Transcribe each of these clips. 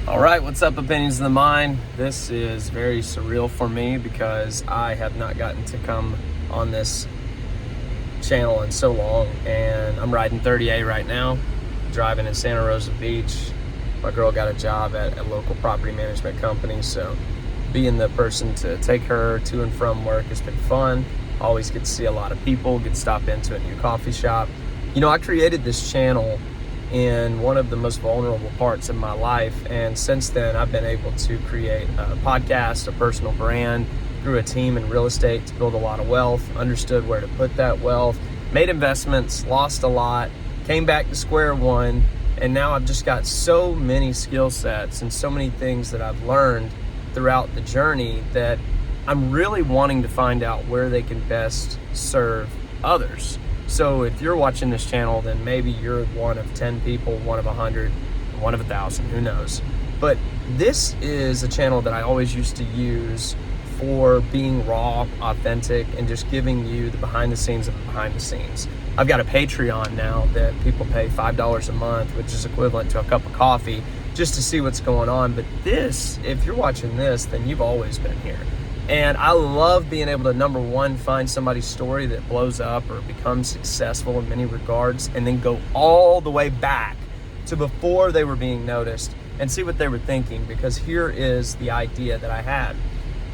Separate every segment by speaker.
Speaker 1: All right, what's up, Opinions of the Mind? This is very surreal for me because I have not gotten to come on this channel in so long, and I'm riding 30A right now, driving in Santa Rosa Beach. My girl got a job at a local property management company, so being the person to take her to and from work has been fun. Always get to see a lot of people, get to stop into a new coffee shop. You know, I created this channel in one of the most vulnerable parts of my life, and since then I've been able to create a podcast, a personal brand, grew a team in real estate to build a lot of wealth, understood where to put that wealth, made investments, lost a lot, came back to square one, and now I've just got so many skill sets and so many things that I've learned throughout the journey that I'm really wanting to find out where they can best serve others. So if you're watching this channel, then maybe you're one of 10 people, one of 100, one of 1,000, who knows. But this is a channel that I always used to use for being raw, authentic, and just giving you the behind the scenes of the behind the scenes. I've got a Patreon now that people pay $5 a month, which is equivalent to a cup of coffee, just to see what's going on. But this, if you're watching this, then you've always been here. And I love being able to, number one, find somebody's story that blows up or becomes successful in many regards, and then go all the way back to before they were being noticed and see what they were thinking. Because here is the idea that I had.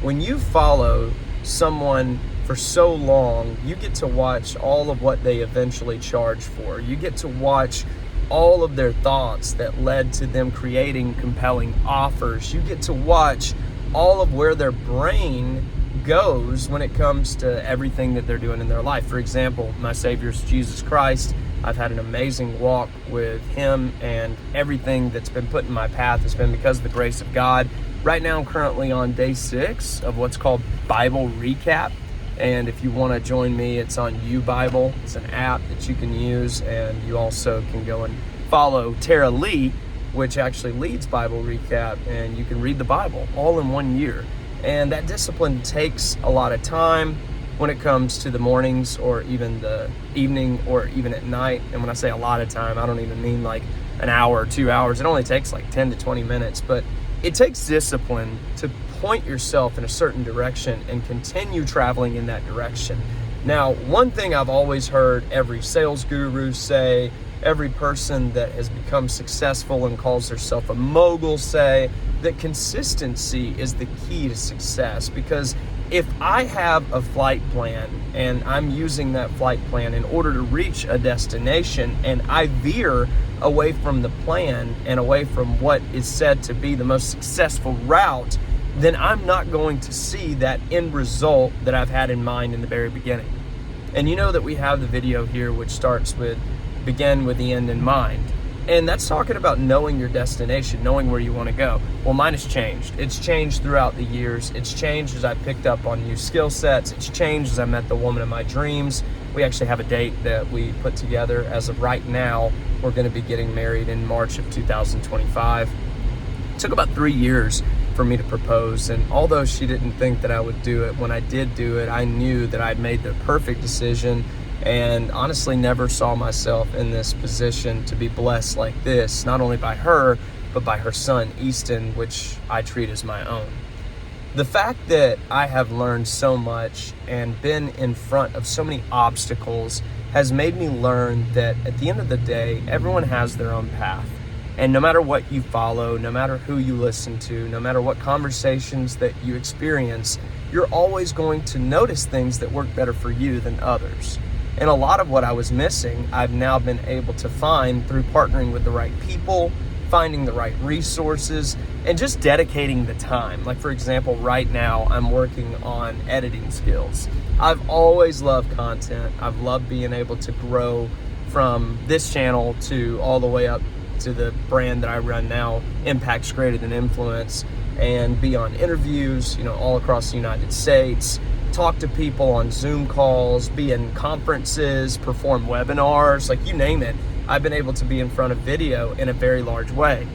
Speaker 1: When you follow someone for so long, you get to watch all of what they eventually charge for. You get to watch all of their thoughts that led to them creating compelling offers. You get to watch all of where their brain goes when it comes to everything that they're doing in their life. For example, my Savior's Jesus Christ. I've had an amazing walk with him, and everything that's been put in my path has been because of the grace of God. Right now, I'm currently on day 6 of what's called Bible Recap. And if you want to join me, it's on YouBible. It's an app that you can use, and you also can go and follow Tara Lee, which actually leads Bible Recap, and you can read the Bible all in 1 year. And that discipline takes a lot of time when it comes to the mornings or even the evening or even at night. And when I say a lot of time, I don't even mean like an hour or 2 hours. It only takes like 10 to 20 minutes, but it takes discipline to point yourself in a certain direction and continue traveling in that direction. Now, one thing I've always heard every sales guru say, every person that has become successful and calls herself a mogul say, that consistency is the key to success. Because if I have a flight plan and I'm using that flight plan in order to reach a destination, and I veer away from the plan and away from what is said to be the most successful route, then I'm not going to see that end result that I've had in mind in the very beginning. And you know that we have the video here which starts with begin with the end in mind. And that's talking about knowing your destination, knowing where you want to go. Well, mine has changed. It's changed throughout the years. It's changed as I picked up on new skill sets. It's changed as I met the woman of my dreams. We actually have a date that we put together. As of right now, we're going to be getting married in March of 2025. It took about 3 years for me to propose, and although she didn't think that I would do it, when I did do it, I knew that I'd made the perfect decision, and honestly never saw myself in this position to be blessed like this, not only by her, but by her son, Easton, which I treat as my own. The fact that I have learned so much and been in front of so many obstacles has made me learn that at the end of the day, everyone has their own path. And no matter what you follow, no matter who you listen to, no matter what conversations that you experience, you're always going to notice things that work better for you than others. And a lot of what I was missing, I've now been able to find through partnering with the right people, finding the right resources, and just dedicating the time. Like, for example, right now I'm working on editing skills. I've always loved content. I've loved being able to grow from this channel to all the way up to the brand that I run now, Impact's Greater Than Influence, and be on interviews, all across the United States, talk to people on Zoom calls, be in conferences, perform webinars, like you name it. I've been able to be in front of video in a very large way.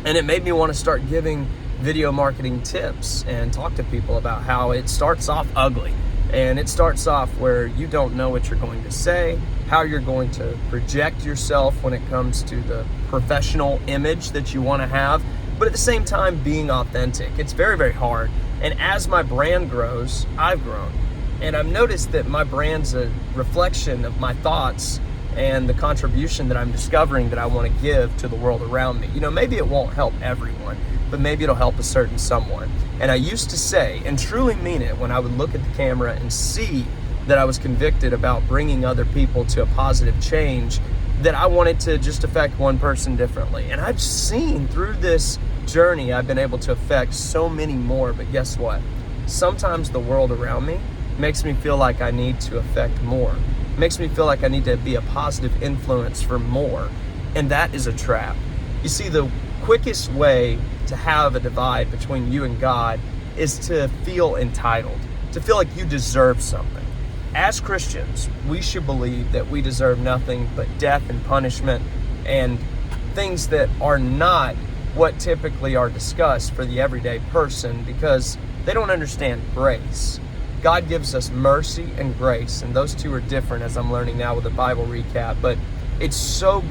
Speaker 1: And it made me want to start giving video marketing tips and talk to people about how it starts off ugly. And it starts off where you don't know what you're going to say, how you're going to project yourself when it comes to the professional image that you want to have. but at the same time being authentic. It's very, very hard. And as my brand grows, I've grown. And I've noticed that my brand's a reflection of my thoughts and the contribution that I'm discovering that I want to give to the world around me. Maybe it won't help everyone, but maybe it'll help a certain someone. And I used to say, and truly mean it, when I would look at the camera and see that I was convicted about bringing other people to a positive change, that I wanted to just affect one person differently. And I've seen through this journey, I've been able to affect so many more. But guess what? Sometimes the world around me makes me feel like I need to affect more. It makes me feel like I need to be a positive influence for more. And that is a trap. You see, the quickest way to have a divide between you and God is to feel entitled, to feel like you deserve something. As Christians, we should believe that we deserve nothing but death and punishment and things that are not what typically are discussed for the everyday person, because they don't understand grace. God gives us mercy and grace, and those two are different, as I'm learning now with the Bible recap, but it's so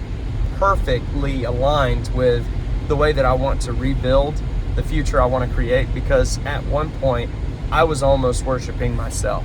Speaker 1: perfectly aligned with the way that I want to rebuild the future I want to create, because at one point I was almost worshiping myself.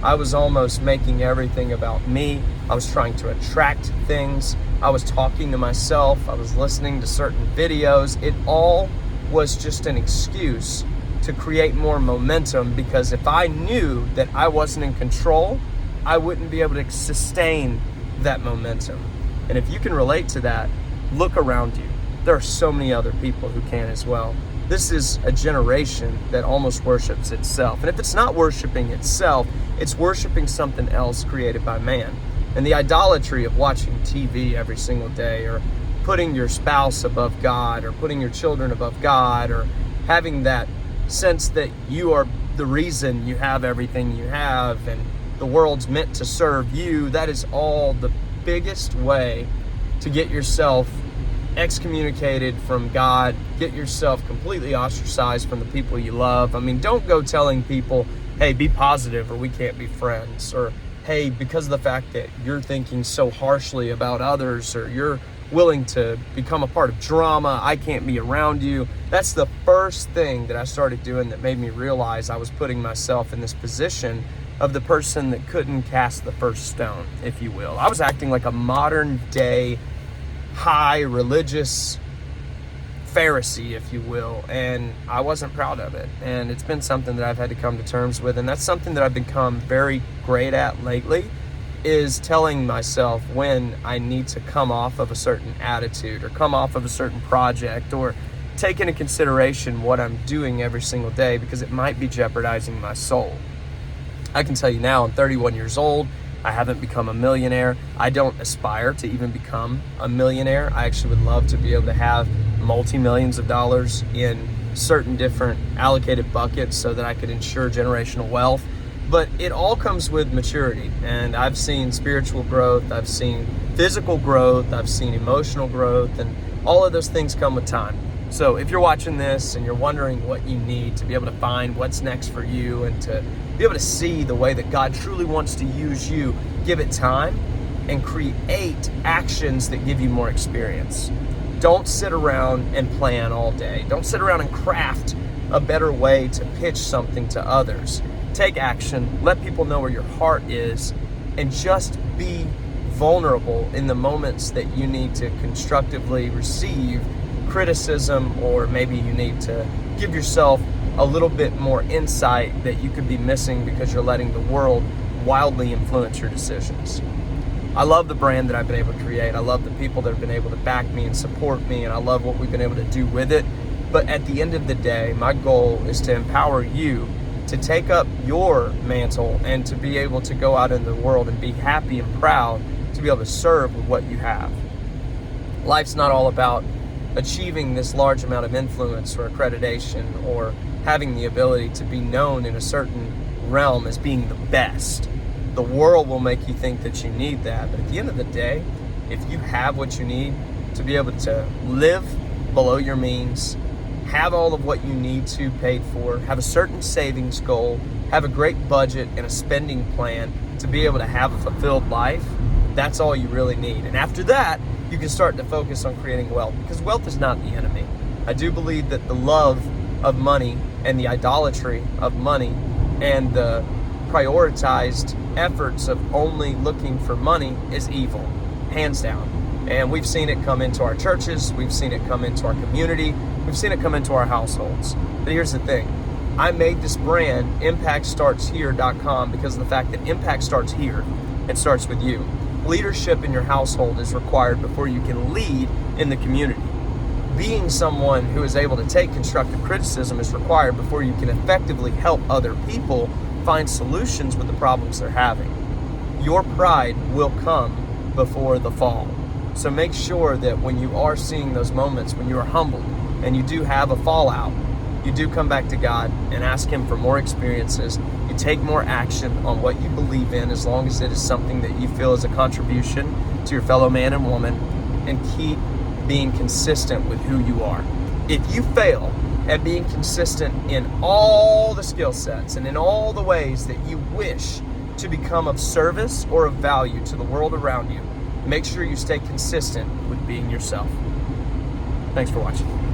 Speaker 1: I was almost making everything about me. I was trying to attract things. I was talking to myself. I was listening to certain videos. It all was just an excuse to create more momentum, because if I knew that I wasn't in control, I wouldn't be able to sustain that momentum. And if you can relate to that, look around you. There are so many other people who can as well. This is a generation that almost worships itself. And if it's not worshiping itself, it's worshiping something else created by man. And the idolatry of watching TV every single day, or putting your spouse above God, or putting your children above God, or having that sense that you are the reason you have everything you have and the world's meant to serve you, that is all the biggest way to get yourself excommunicated from God, get yourself completely ostracized from the people you love. I mean, don't go telling people, hey, be positive or we can't be friends, or hey, because of the fact that you're thinking so harshly about others, or you're willing to become a part of drama, I can't be around you. That's the first thing that I started doing that made me realize I was putting myself in this position of the person that couldn't cast the first stone, if you will. I was acting like a modern day high religious Pharisee, if you will, and I wasn't proud of it. And it's been something that I've had to come to terms with, and that's something that I've become very great at lately, is telling myself when I need to come off of a certain attitude or come off of a certain project, or take into consideration what I'm doing every single day, because it might be jeopardizing my soul. I can tell you now, I'm 31 years old. I haven't become a millionaire. I don't aspire to even become a millionaire. I actually would love to be able to have multi-millions of dollars in certain different allocated buckets so that I could ensure generational wealth. But it all comes with maturity. And I've seen spiritual growth, I've seen physical growth, I've seen emotional growth, and all of those things come with time. So if you're watching this and you're wondering what you need to be able to find what's next for you and to be able to see the way that God truly wants to use you, give it time and create actions that give you more experience. Don't sit around and plan all day. Don't sit around and craft a better way to pitch something to others. Take action, let people know where your heart is, and just be vulnerable in the moments that you need to constructively receive criticism, or maybe you need to give yourself a little bit more insight that you could be missing because you're letting the world wildly influence your decisions. I love the brand that I've been able to create. I love the people that have been able to back me and support me, and I love what we've been able to do with it. But at the end of the day, my goal is to empower you to take up your mantle and to be able to go out into the world and be happy and proud to be able to serve with what you have. Life's not all about achieving this large amount of influence or accreditation or having the ability to be known in a certain realm as being the best. The world will make you think that you need that, but at the end of the day, if you have what you need to be able to live below your means, have all of what you need to paid for, have a certain savings goal, have a great budget and a spending plan to be able to have a fulfilled life, that's all you really need. And after that, you can start to focus on creating wealth, because wealth is not the enemy. I do believe that the love of money and the idolatry of money and the prioritized efforts of only looking for money is evil, hands down. And we've seen it come into our churches, we've seen it come into our community, we've seen it come into our households. But here's the thing. I made this brand, ImpactStartsHere.com, because of the fact that impact starts here. It starts with you. Leadership in your household is required before you can lead in the community. Being someone who is able to take constructive criticism is required before you can effectively help other people find solutions with the problems they're having. Your pride will come before the fall. So make sure that when you are seeing those moments, when you are humbled and you do have a fallout, you do come back to God and ask Him for more experiences. You take more action on what you believe in, as long as it is something that you feel is a contribution to your fellow man and woman, and keep being consistent with who you are. If you fail at being consistent in all the skill sets and in all the ways that you wish to become of service or of value to the world around you, make sure you stay consistent with being yourself. Thanks for watching.